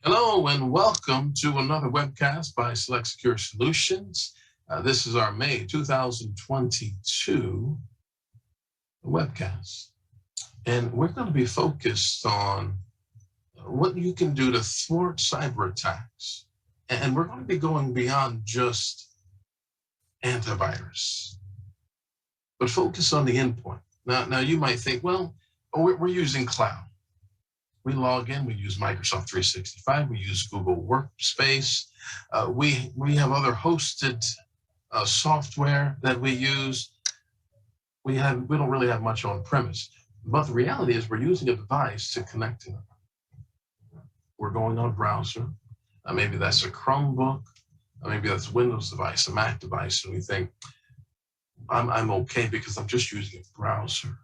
Hello and welcome to another webcast by Select Secure Solutions. This is our May 2022 webcast. And we're going to be focused on what you can do to thwart cyber attacks. And we're going to be going beyond just antivirus, but focus on the endpoint. Now you might think, well, we're using cloud. We log in, we use Microsoft 365, we use Google Workspace. We have other hosted software that we use. We don't really have much on premise, but the reality is we're using a device to connect to them. We're going on a browser. Maybe that's a Chromebook, maybe that's a Windows device, a Mac device, and we think, I'm okay because I'm just using a browser.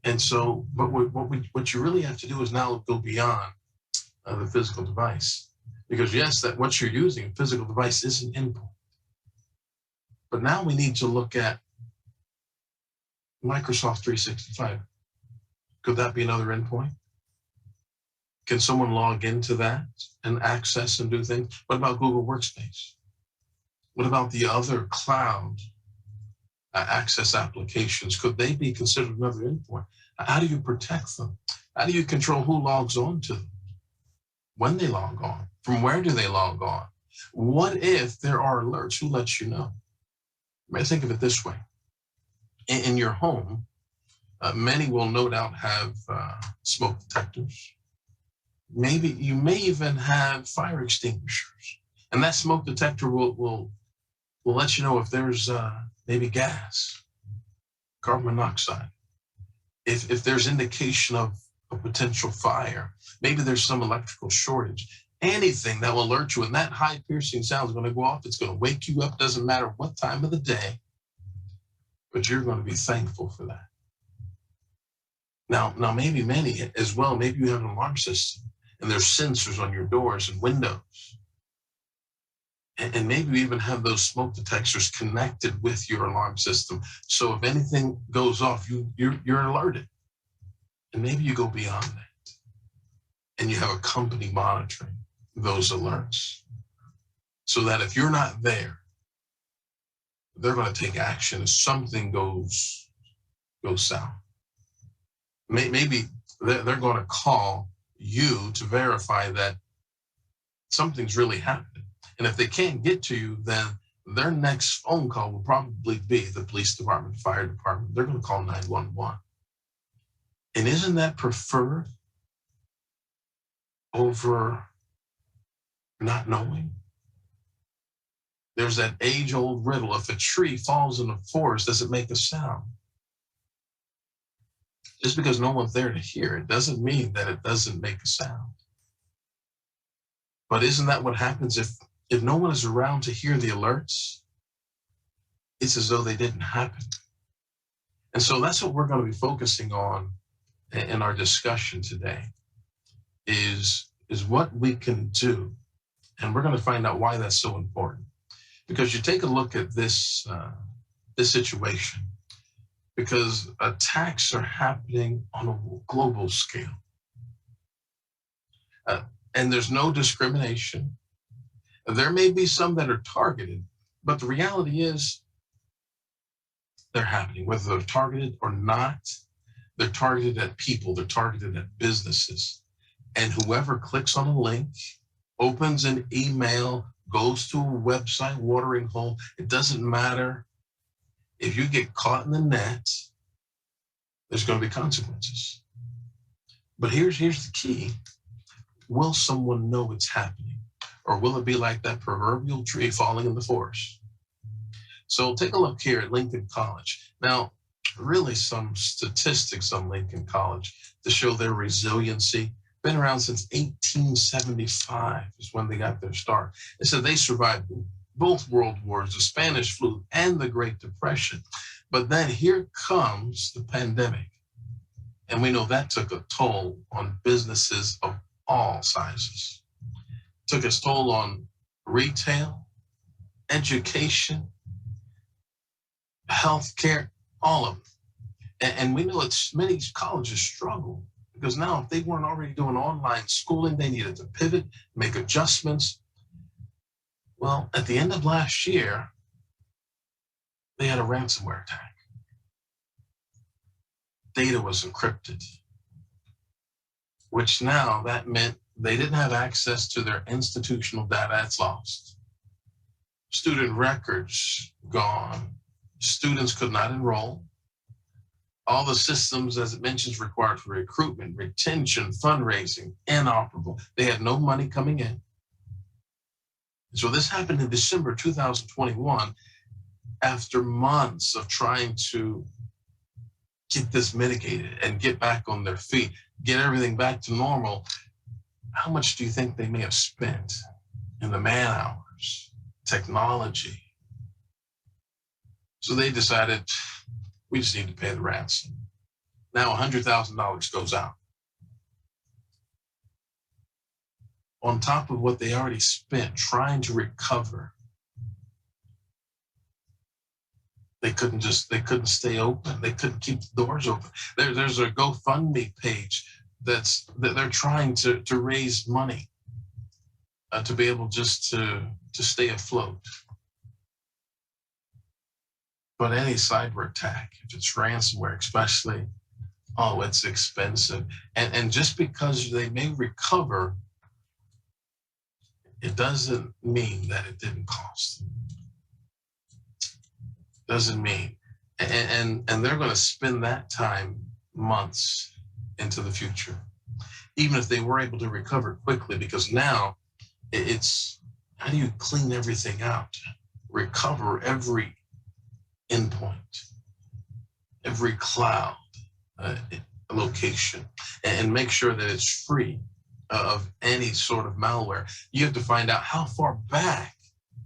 And so, but what you really have to do is now go beyond the physical device, because yes, that what you're using, a physical device, is an endpoint. But now we need to look at Microsoft 365. Could that be another endpoint? Can someone log into that and access and do things? What about Google Workspace? What about the other cloud access applications? Could they be considered another endpoint? How do you protect them? How do you control who logs on to them? When they log on? From where do they log on? What if there are alerts? Who lets you know? You might think of it this way. In your home, many will no doubt have smoke detectors. Maybe you may even have fire extinguishers. And that smoke detector will let you know if there's maybe gas, carbon monoxide, if there's indication of a potential fire, maybe there's some electrical shortage, anything that will alert you. And that high piercing sound is going to go off. It's going to wake you up. Doesn't matter what time of the day, but you're going to be thankful for that. Now maybe many as well, maybe you have an alarm system and there's sensors on your doors and windows. And maybe you even have those smoke detectors connected with your alarm system. So if anything goes off, you're alerted. And maybe you go beyond that. And you have a company monitoring those alerts. So that if you're not there, they're going to take action if something goes south. Maybe they're going to call you to verify that something's really happening. And if they can't get to you, then their next phone call will probably be the police department, fire department. They're going to call 911. And isn't that preferred over not knowing? There's that age-old riddle. If a tree falls in a forest, does it make a sound? Just because no one's there to hear it doesn't mean that it doesn't make a sound. But isn't that what happens if no one is around to hear the alerts? It's as though they didn't happen. And so that's what we're going to be focusing on in our discussion today, is what we can do. And we're going to find out why that's so important. Because you take a look at this situation, because attacks are happening on a global scale. And there's no discrimination. There may be some that are targeted, but the reality is they're happening. Whether they're targeted or not, they're targeted at people, they're targeted at businesses. And whoever clicks on a link, opens an email, goes to a website watering hole, it doesn't matter. If you get caught in the net, there's going to be consequences. But here's the key. Will someone know it's happening? Or will it be like that proverbial tree falling in the forest? So take a look here at Lincoln College. Now, really some statistics on Lincoln College to show their resiliency. Been around since 1875 is when they got their start. They said they survived both world wars, the Spanish flu and the Great Depression. But then here comes the pandemic. And we know that took a toll on businesses of all sizes. Took its toll on retail, education, healthcare, all of it. And we know many colleges struggle Because now if they weren't already doing online schooling, they needed to pivot, make adjustments. Well, at the end of last year, they had a ransomware attack. Data was encrypted, which now that meant they didn't have access to their institutional data. It's lost. Student records gone. Students could not enroll. All the systems, as it mentions, required for recruitment, retention, fundraising, inoperable. They had no money coming in. So this happened in December 2021, after months of trying to get this mitigated and get back on their feet, get everything back to normal. How much do you think they may have spent in the man hours, technology? So they decided, we just need to pay the ransom. Now $100,000 goes out. On top of what they already spent trying to recover. They couldn't stay open. They couldn't keep the doors open. There's a GoFundMe page that they're trying to raise money to be able just to stay afloat. But any cyber attack, if it's ransomware especially, oh, it's expensive. And just because they may recover, it doesn't mean that it didn't cost. Doesn't mean. And they're going to spend that time months into the future, even if they were able to recover quickly, because now it's, how do you clean everything out, recover every endpoint, every cloud location, and make sure that it's free of any sort of malware. You have to find out how far back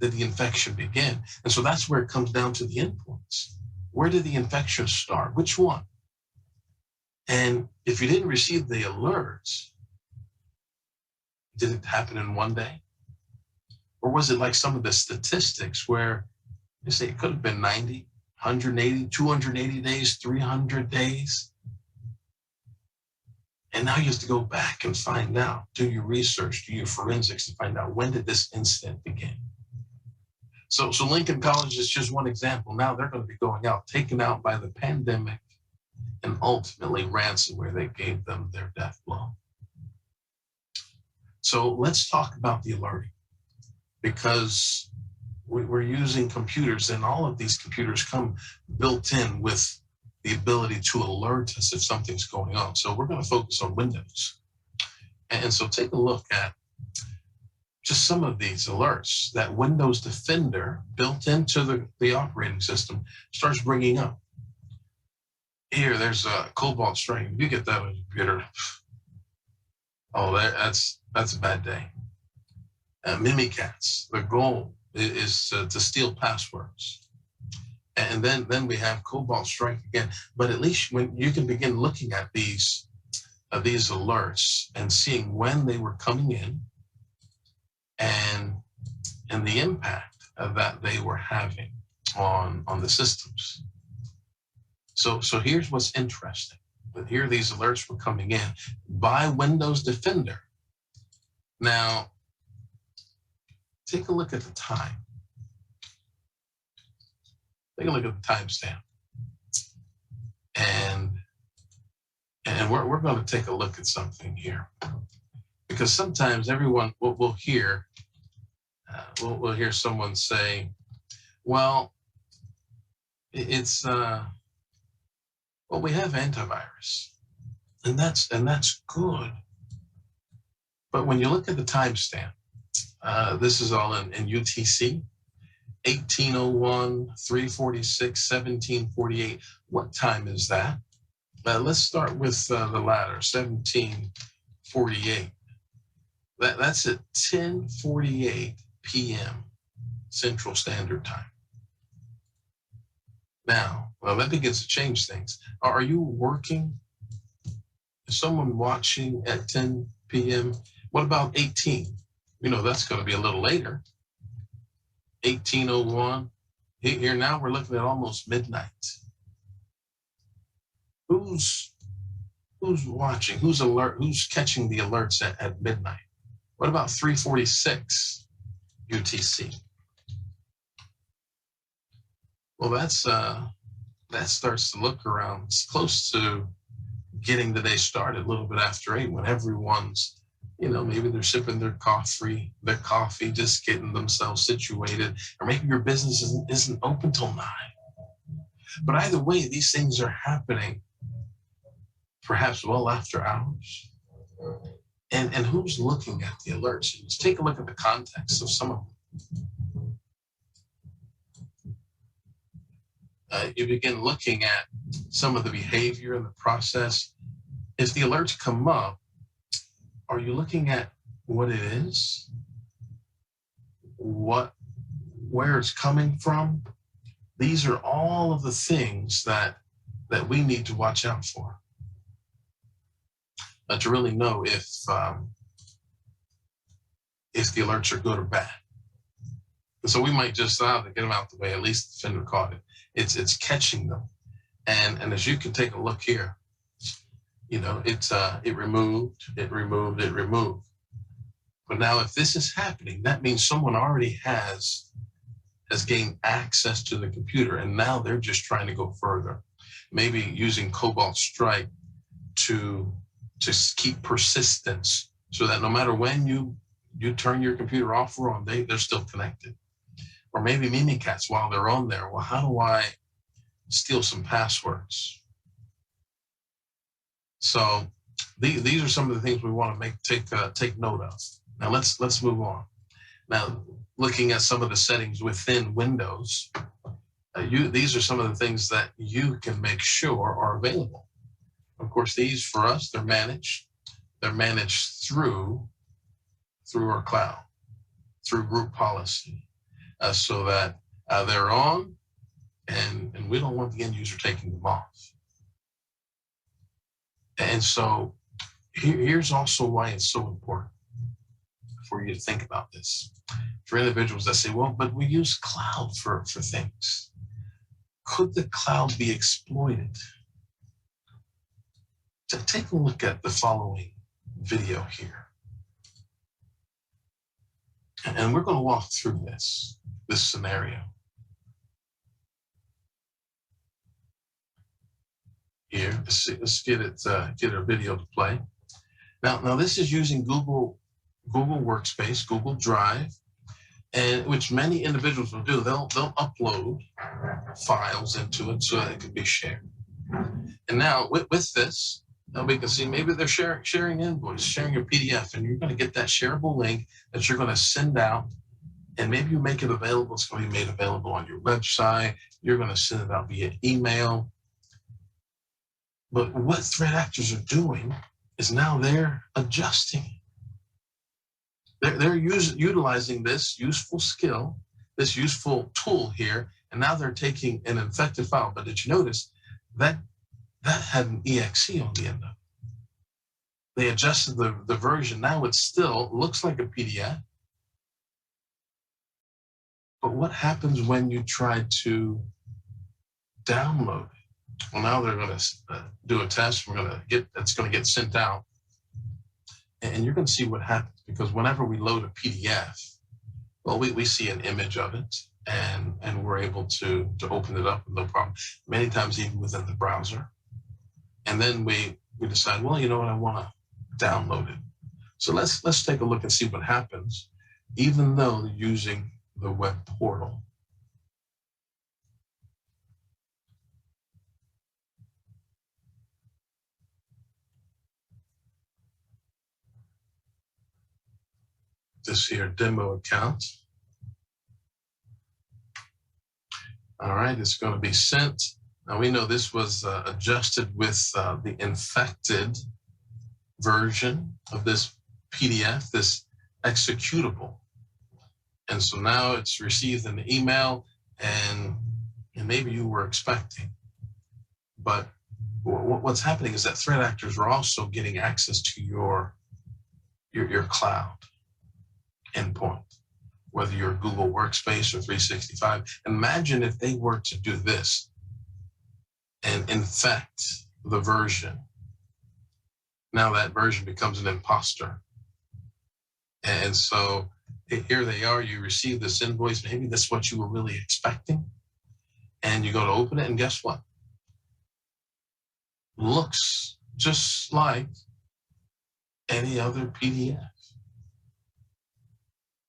did the infection begin. And so that's where it comes down to the endpoints. Where did the infection start? Which one? And if you didn't receive the alerts, did it happen in one day? Or was it like some of the statistics where they say it could have been 90, 180, 280 days, 300 days? And now you have to go back and find out, do your research, do your forensics to find out, when did this incident begin? So Lincoln College is just one example. Now they're going to be going out, taken out by the pandemic and ultimately ransomware that gave them their death blow. So let's talk about the alerting, because we're using computers, and all of these computers come built in with the ability to alert us if something's going on. So we're going to focus on Windows. And so take a look at just some of these alerts that Windows Defender built into the operating system starts bringing up. Here, there's a Cobalt Strike. If you get that on your computer, oh, that's a bad day. Mimikatz, the goal is to steal passwords. And then we have Cobalt Strike again. But at least when you can begin looking at these alerts and seeing when they were coming in and the impact that they were having on the systems. So here's what's interesting. But here these alerts were coming in by Windows Defender. Now, take a look at the time. Take a look at the timestamp. And we're going to take a look at something here. Because sometimes everyone will hear, we'll hear someone say, well, well, we have antivirus, and that's good. But when you look at the timestamp, this is all in UTC, 1801, 346, 1748. What time is that? Let's start with the latter, 1748. That's at 10:48 p.m. Central Standard Time. Now, well, that begins to change things. Are you working? Is someone watching at 10 p.m.? What about 18? You know, that's going to be a little later. 1801. Here now we're looking at almost midnight. Who's Who's watching? Who's catching the alerts at midnight? What about 3:46 UTC? Well, that starts to look around. It's close to getting the day started a little bit after 8, when everyone's, maybe they're sipping their coffee, just getting themselves situated, or maybe your business isn't open till 9. But either way, these things are happening perhaps well after hours. And who's looking at the alerts? Let's take a look at the context of some of them. You begin looking at some of the behavior and the process. If the alerts come up, are you looking at what it is? Where it's coming from? These are all of the things that we need to watch out for. To really know if the alerts are good or bad. And so we might just to get them out the way. At least the offender caught it. It's catching them, and as you can take a look here, it removed. But now, if this is happening, that means someone already has gained access to the computer, and now they're just trying to go further, maybe using Cobalt Strike to keep persistence, so that no matter when you turn your computer off or on, they're still connected. Or maybe Mimikatz, while they're on there, well, how do I steal some passwords? So these are some of the things we want to take note of. Now let's move on. Now, looking at some of the settings within Windows, these are some of the things that you can make sure are available. Of course, these for us, they're managed. They're managed through our cloud, through group policy, so that they're on, and we don't want the end user taking them off. And so here's also why it's so important for you to think about this. For individuals that say, well, but we use cloud for things. Could the cloud be exploited? To take a look at the following video here. And we're going to walk through this scenario. Here, let's get a video to play. Now this is using Google Workspace, Google Drive, and which many individuals will do. They'll upload files into it so that it can be shared. And now with this, now we can see maybe they're sharing invoice, sharing a PDF, and you're going to get that shareable link that you're going to send out, and maybe you make it available. It's going to be made available on your website. You're going to send it out via email. But what threat actors are doing is now they're adjusting. They're utilizing this useful skill, this useful tool here, and now they're taking an infected file. But did you notice that had an exe on the end of it? They adjusted the version. Now it still looks like a PDF. But what happens when you try to download it? Well, now they're going to do a test. It's going to get sent out, and you're going to see what happens, because whenever we load a PDF, well, we see an image of it, and we're able to open it up with no problem. Many times even within the browser, and then we decide, well, you know what, I want to download it. So let's take a look and see what happens, even though they're using the web portal. This here demo account. All right, it's going to be sent. Now we know this was adjusted with the infected version of this PDF, this executable. And so now it's received an email, and maybe you were expecting. But what's happening is that threat actors are also getting access to your cloud endpoint, whether you're Google Workspace or 365. Imagine if they were to do this and infect the version Now that version becomes an imposter. And so here they are, you receive this invoice, maybe that's what you were really expecting. And you go to open it, and guess what? Looks just like any other PDF.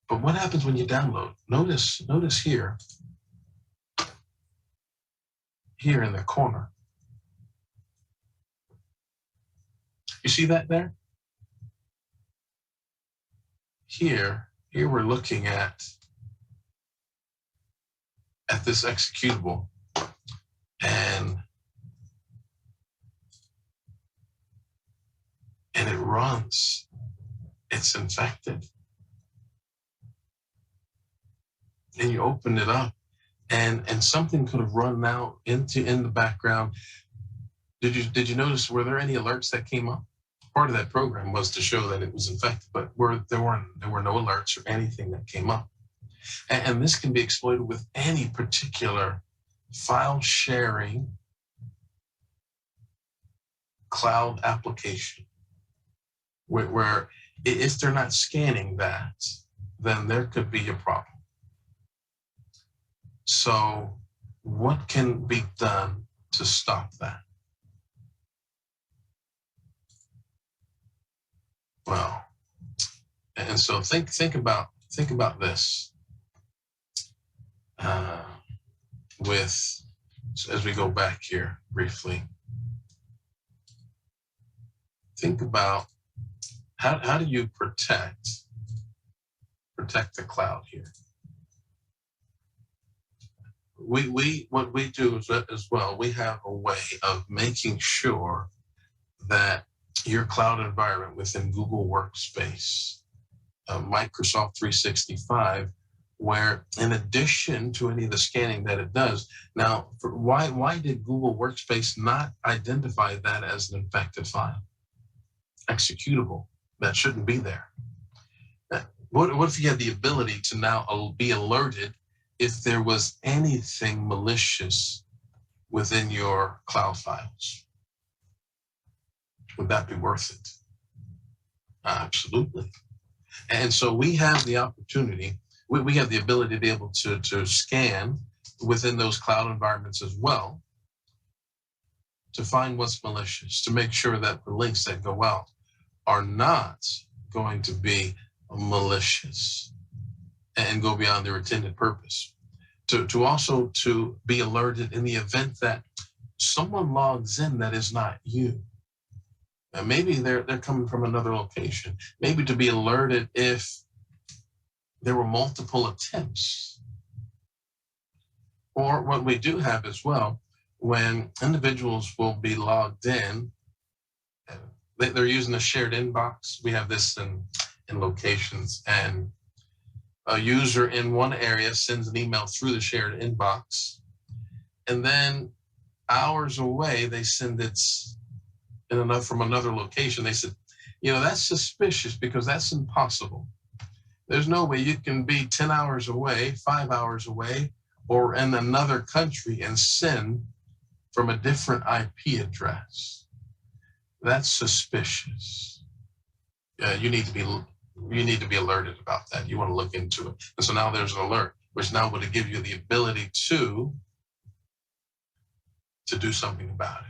But what happens when you download? Notice here in the corner. You see that there? Here we're looking at this executable, and it runs. It's infected. And you open it up, and something could have run out in the background. Did you notice, were there any alerts that came up? Part of that program was to show that it was infected, but there were no alerts or anything that came up. And this can be exploited with any particular file sharing cloud application, where if they're not scanning that, then there could be a problem. So what can be done to stop that? Well, and so think about this as we go back here briefly. Think about how do you protect the cloud here? What we do as well, we have a way of making sure that your cloud environment within Google Workspace, Microsoft 365, where in addition to any of the scanning that it does, now why did Google Workspace not identify that as an infected file? Executable, that shouldn't be there. What if you had the ability to now be alerted if there was anything malicious within your cloud files? Would that be worth it? Absolutely. And so we have the opportunity, we have the ability to be able to scan within those cloud environments as well, to find what's malicious, to make sure that the links that go out are not going to be malicious and go beyond their intended purpose. To also be alerted in the event that someone logs in that is not you. And maybe they're coming from another location. Maybe to be alerted if there were multiple attempts. Or what we do have as well, when individuals will be logged in, they're using a shared inbox. We have this in locations, and a user in one area sends an email through the shared inbox, and then hours away, they send it from another location. They said, that's suspicious because that's impossible. There's no way you can be 10 hours away, 5 hours away, or in another country and send from a different IP address. That's suspicious. You need to be alerted about that. You want to look into it. And so now there's an alert, which now would give you the ability to do something about it.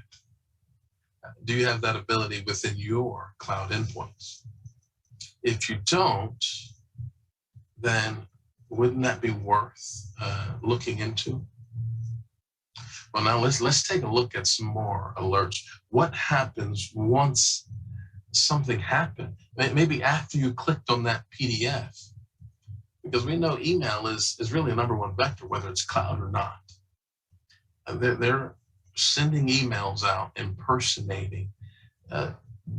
Do you have that ability within your cloud endpoints? If you don't, then wouldn't that be worth looking into? Well, now let's take a look at some more alerts. What happens once something happened? Maybe after you clicked on that PDF, because we know email is really a number one vector, whether it's cloud or not. They're sending emails out, impersonating,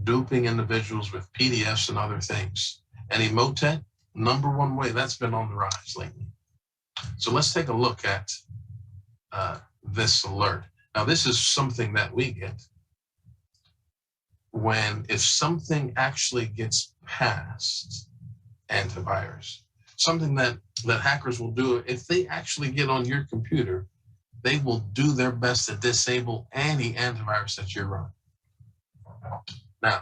duping individuals with PDFs and other things. And Emotet, number one way, that's been on the rise lately. So let's take a look at this alert. Now, this is something that we get if something actually gets past antivirus, something that hackers will do. If they actually get on your computer, they will do their best to disable any antivirus that you're running. Now,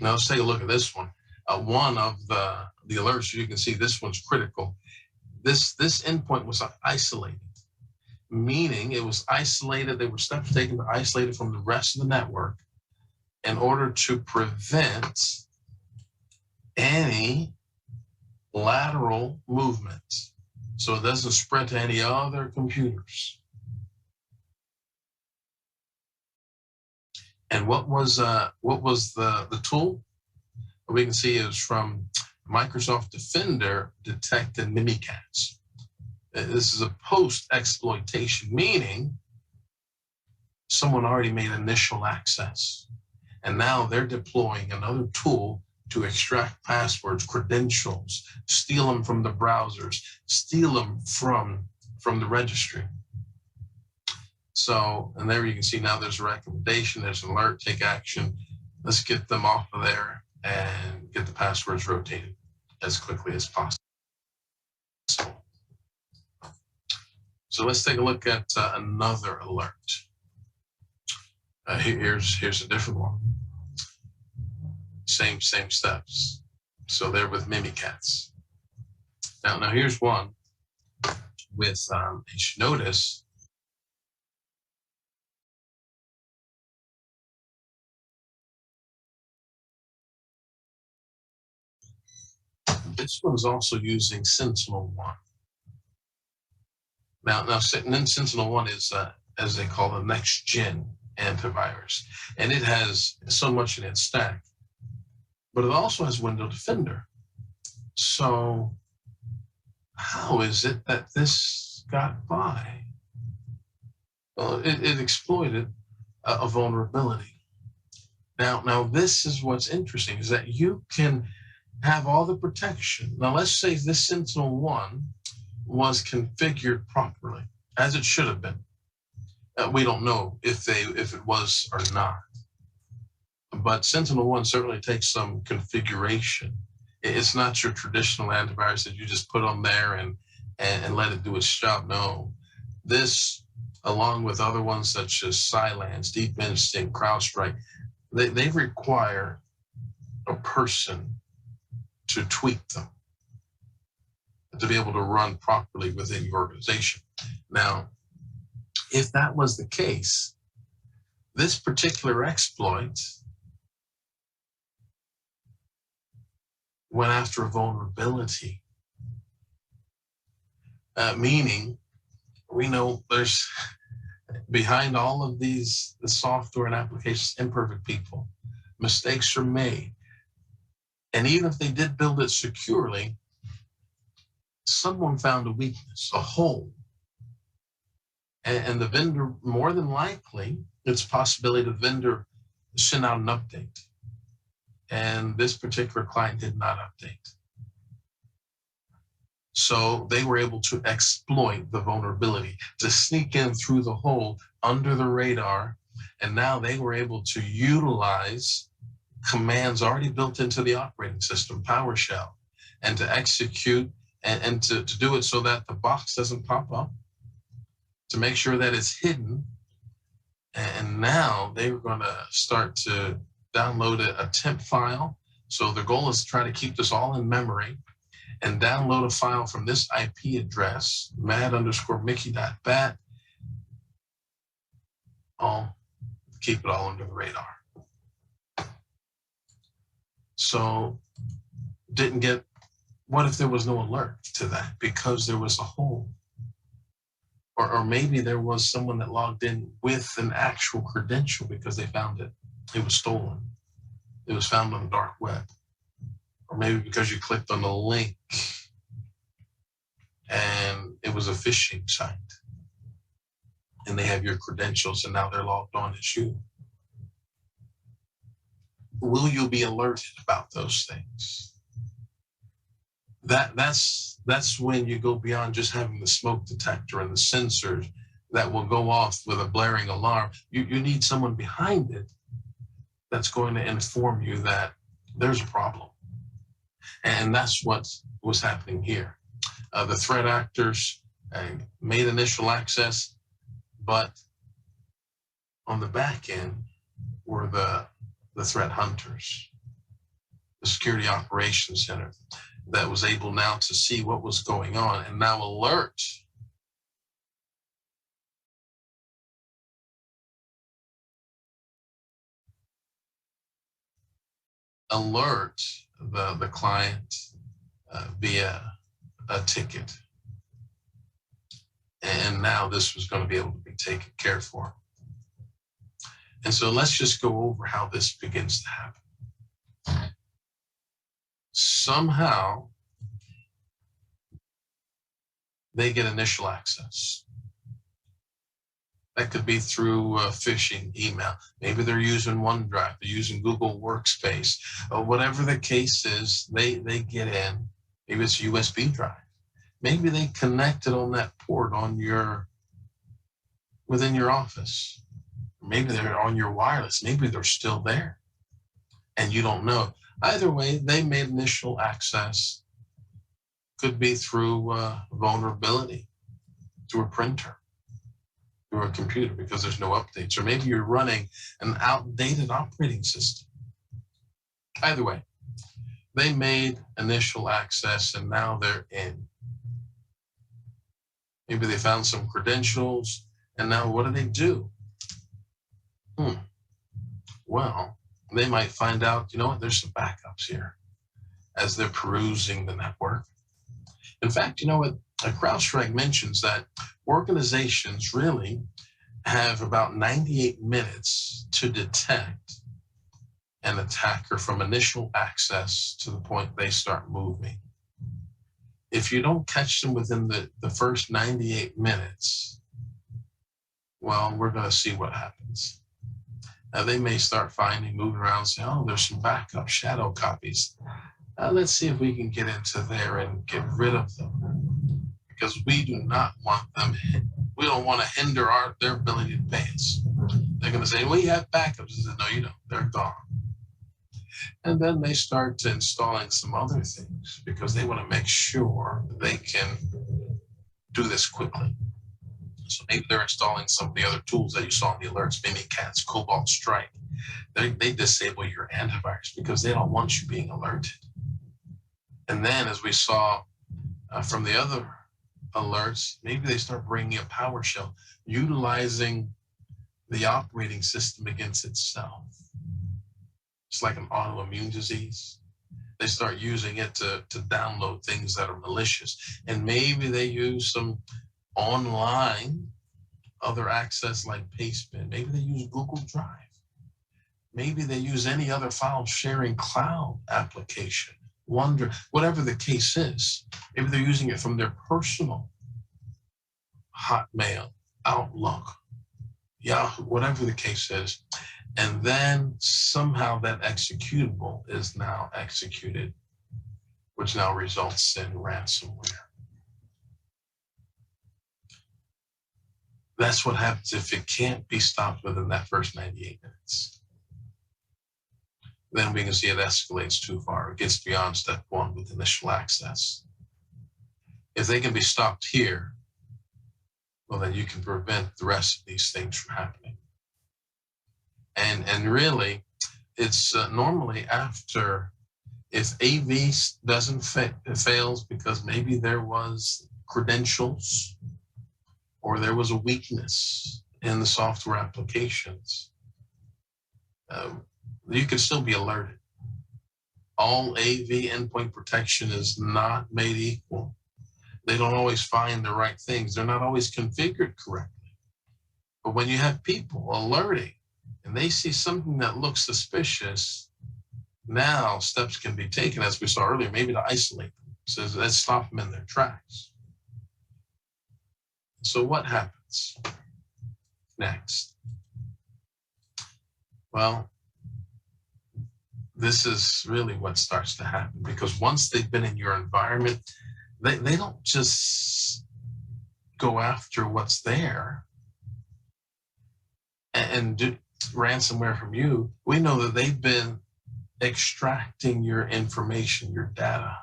Now let's take a look at this one. One of the alerts, you can see this one's critical. This endpoint was isolated, meaning it was isolated. There were steps taken to isolate it from the rest of the network in order to prevent any lateral movement, so it doesn't spread to any other computers. And what was the tool? We can see is from Microsoft Defender detected Mimikatz. This is a post-exploitation, meaning someone already made initial access, and now they're deploying another tool to extract passwords, credentials, steal them from the browsers, steal them from the registry. So, and there you can see now there's a recommendation, there's an alert, take action. Let's get them off of there and get the passwords rotated as quickly as possible. So let's take a look at another alert. Here's a different one. Same steps. So they're with Mimikatz. Now here's one with you should notice this one's also using Sentinel-1. Now Sentinel-1 is as they call the next gen antivirus, and it has so much in its stack, but it also has Windows Defender. So how is it that this got by? Well, it exploited a vulnerability. Now this is what's interesting, is that you can have all the protection. Now let's say this Sentinel-1 was configured properly, as it should have been. We don't know if it was or not. But Sentinel-1 certainly takes some configuration. It's not your traditional antivirus that you just put on there and let it do its job. No, this, along with other ones such as Cylance, Deep Instinct, CrowdStrike, they require a person to tweak them to be able to run properly within your organization. Now, if that was the case, this particular exploit went after a vulnerability, meaning we know there's behind all of the software and applications, imperfect people. Mistakes are made. And even if they did build it securely, someone found a weakness, a hole. And the vendor, more than likely, it's a possibility the vendor sent out an update. And this particular client did not update. So they were able to exploit the vulnerability, to sneak in through the hole under the radar. And now they were able to utilize commands already built into the operating system, PowerShell, and to execute and to do it so that the box doesn't pop up, to make sure that it's hidden. And now they were going to start to download a temp file. So the goal is to try to keep this all in memory and download a file from this IP address, mad_mickey.bat. I'll keep it all under the radar. So didn't get, what if there was no alert to that because there was a hole? Or maybe there was someone that logged in with an actual credential because they found it. It was stolen. It was found on the dark web. Or maybe because you clicked on the link and it was a phishing site and they have your credentials and now they're logged on as you. Will you be alerted about those things? That's when you go beyond just having the smoke detector and the sensors that will go off with a blaring alarm. You need someone behind it that's going to inform you that there's a problem. And that's what was happening here. The threat actors made initial access, but on the back end were the threat hunters. the Security Operations Center, that was able now to see what was going on and now alert the client via a ticket. And now this was going to be able to be taken care for. And so let's just go over how this begins to happen. Somehow they get initial access. That could be through phishing email. Maybe they're using OneDrive, they're using Google Workspace, whatever the case is, they get in. Maybe it's a USB drive. Maybe they connected on that port on within your office. Maybe they're on your wireless. Maybe they're still there and you don't know. Either way, they made initial access. Could be through vulnerability, through a printer, through a computer because there's no updates. Or maybe you're running an outdated operating system. Either way, they made initial access and now they're in. Maybe they found some credentials and now what do? Well, they might find out, you know what, there's some backups here as they're perusing the network. In fact, you know what, CrowdStrike mentions that organizations really have about 98 minutes to detect an attacker from initial access to the point they start moving. If you don't catch them within the first 98 minutes, well, we're going to see what happens. They may start moving around, saying, oh, there's some backup shadow copies. Let's see if we can get into there and get rid of them, because we do not want them. We don't want to hinder their ability to pay us. They're going to say, well, you have backups. I said, no, you don't. They're gone. And then they start installing some other things because they want to make sure they can do this quickly. So maybe they're installing some of the other tools that you saw in the alerts, Mimikatz, Cobalt Strike. They disable your antivirus because they don't want you being alerted. And then, as we saw from the other alerts, maybe they start bringing a PowerShell, utilizing the operating system against itself. It's like an autoimmune disease. They start using it to download things that are malicious. And maybe they use some online other access like Pastebin. Maybe they use Google Drive. Maybe they use any other file sharing cloud application, OneDrive, whatever the case is. Maybe they're using it from their personal Hotmail, Outlook, Yahoo, whatever the case is. And then somehow that executable is now executed, which now results in ransomware. That's what happens if it can't be stopped within that first 98 minutes. Then we can see it escalates too far. It gets beyond step one with initial access. If they can be stopped here, well, then you can prevent the rest of these things from happening. And really, it's normally after, if AV doesn't it fails because maybe there was credentials or there was a weakness in the software applications, you can still be alerted. All AV endpoint protection is not made equal. They don't always find the right things. They're not always configured correctly. But when you have people alerting and they see something that looks suspicious, now steps can be taken, as we saw earlier, maybe to isolate them. So let's stop them in their tracks. So what happens next? Well, this is really what starts to happen, because once they've been in your environment, they don't just go after what's there and do ransomware from you. We know that they've been extracting your information, your data,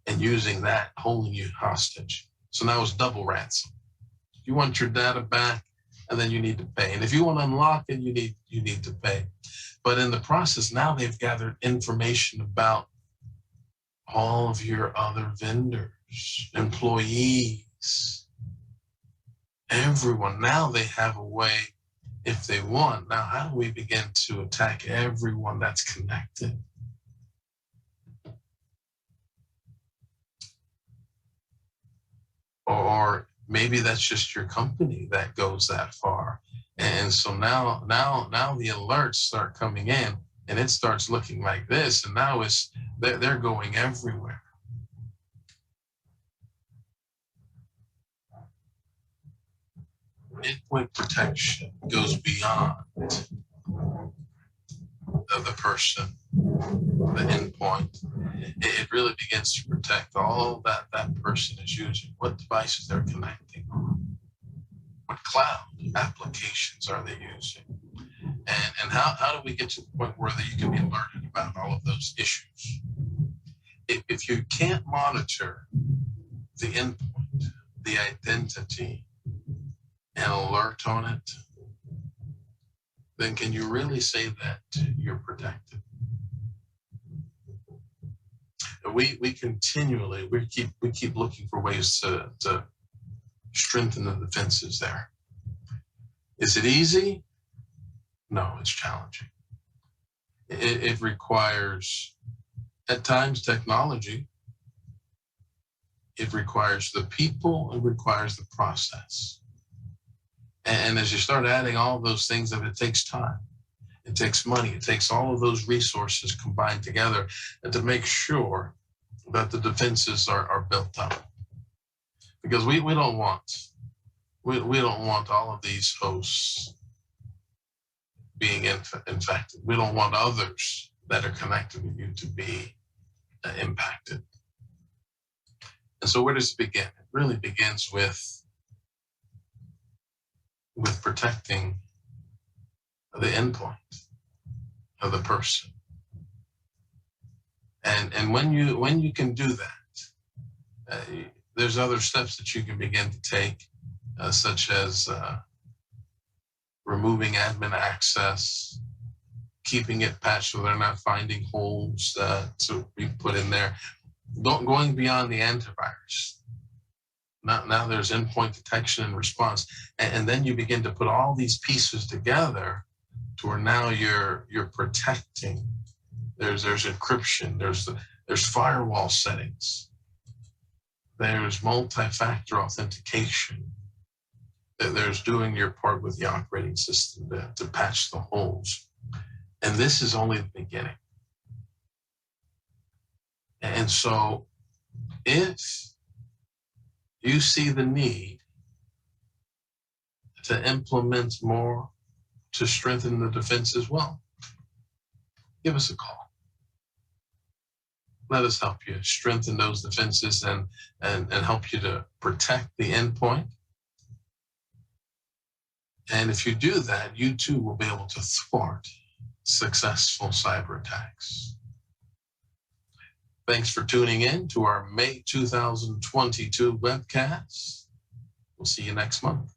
and using that, holding you hostage. So now it's double ransom. You want your data back, and then you need to pay. And if you want to unlock it, you need to pay. But in the process, now they've gathered information about all of your other vendors, employees, everyone. Now they have a way, if they want. Now, how do we begin to attack everyone that's connected? Or maybe that's just your company that goes that far. And so now the alerts start coming in, and it starts looking like this. And now they're going everywhere. Endpoint protection goes beyond the person, the endpoint. It really begins to protect all that person is using, what devices they're connecting on, what cloud applications are they using, and how do we get to the point where you can be alerted about all of those issues? If you can't monitor the endpoint, the identity, and alert on it, then can you really say that you're protected? We continually keep looking for ways to strengthen the defenses there. Is it easy? No, it's challenging. It requires, at times, technology. It requires the people. It requires the process. And as you start adding all those things up, it takes time. It takes money. It takes all of those resources combined together to make sure that the defenses are built up. Because we don't want all of these hosts being infected. We don't want others that are connected with you to be impacted. And so where does it begin? It really begins with protecting the endpoint of the person. And when you can do that, there's other steps that you can begin to take, such as removing admin access, keeping it patched so they're not finding holes to be put in there, going beyond the antivirus. Now there's endpoint detection and response, and then you begin to put all these pieces together to where now you're protecting. There's encryption, there's firewall settings, there's multi-factor authentication, there's doing your part with the operating system to patch the holes. And this is only the beginning. And so if you see the need to implement more to strengthen the defense as well, give us a call. Let us help you strengthen those defenses and help you to protect the endpoint. And if you do that, you too will be able to thwart successful cyber attacks. Thanks for tuning in to our May 2022 webcast. We'll see you next month.